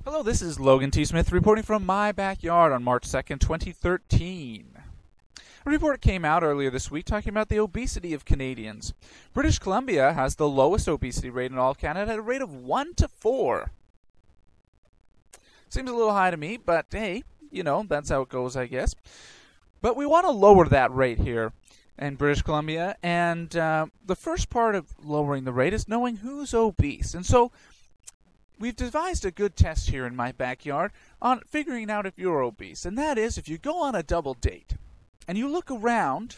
Hello, this is Logan T. Smith reporting from my backyard on March 2nd, 2013. A report came out earlier this week talking about the obesity of Canadians. British Columbia has the lowest obesity rate in all of Canada at a rate of 1 to 4. Seems a little high to me, but hey, that's how it goes, I guess. But we want to lower that rate here in British Columbia, and the first part of lowering the rate is knowing who's obese. And so we've devised a good test here in my backyard on figuring out if you're obese. And that is, if you go on a double date and you look around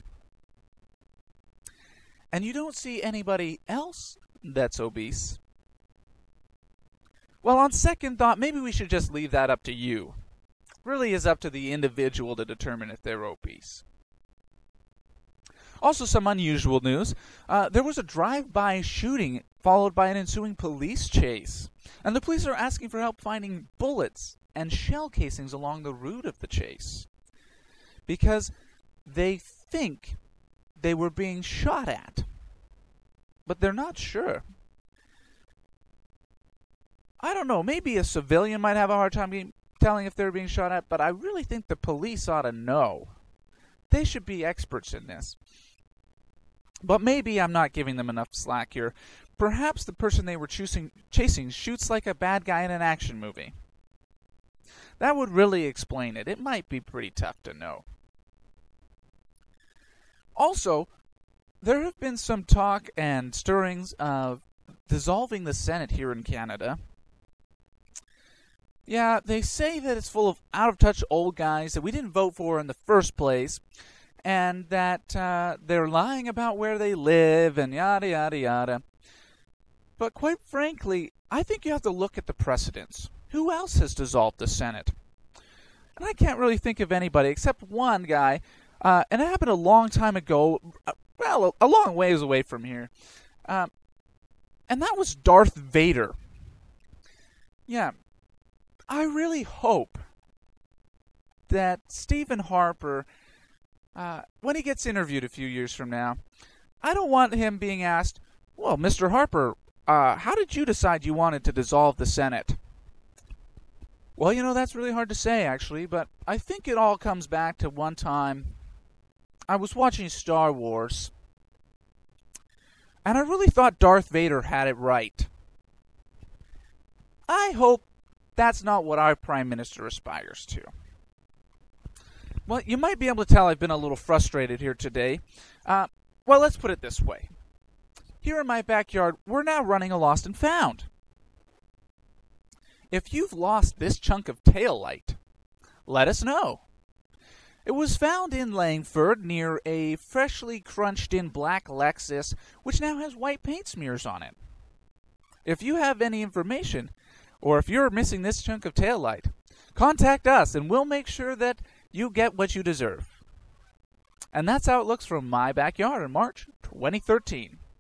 and you don't see anybody else that's obese, well, on second thought, maybe we should just leave that up to you. It really is up to the individual to determine if they're obese. Also, some unusual news. There was a drive-by shooting followed by an ensuing police chase. And the police are asking for help finding bullets and shell casings along the route of the chase, because they think they were being shot at, but they're not sure. I don't know, maybe a civilian might have a hard time telling if they're being shot at, but I really think the police ought to know. They should be experts in this. But maybe I'm not giving them enough slack here. Perhaps the person they were chasing shoots like a bad guy in an action movie. That would really explain it. It might be pretty tough to know. Also, there have been some talk and stirrings of dissolving the Senate here in Canada. Yeah, they say that it's full of out-of-touch old guys that we didn't vote for in the first place, and that they're lying about where they live and yada, yada, yada. But quite frankly, I think you have to look at the precedents. Who else has dissolved the Senate? And I can't really think of anybody except one guy, and it happened a long time ago, well, a long ways away from here. And that was Darth Vader. Yeah, I really hope that Stephen Harper, when he gets interviewed a few years from now, I don't want him being asked, well, Mr. Harper, how did you decide you wanted to dissolve the Senate? Well, that's really hard to say, actually, but I think it all comes back to one time I was watching Star Wars, and I really thought Darth Vader had it right. I hope that's not what our Prime Minister aspires to. Well, you might be able to tell I've been a little frustrated here today. Well, let's put it this way. Here in my backyard, we're now running a lost and found. If you've lost this chunk of taillight, let us know. It was found in Langford near a freshly crunched-in black Lexus, which now has white paint smears on it. If you have any information, or if you're missing this chunk of taillight, contact us and we'll make sure that you get what you deserve. And that's how it looks from my backyard in March 2013.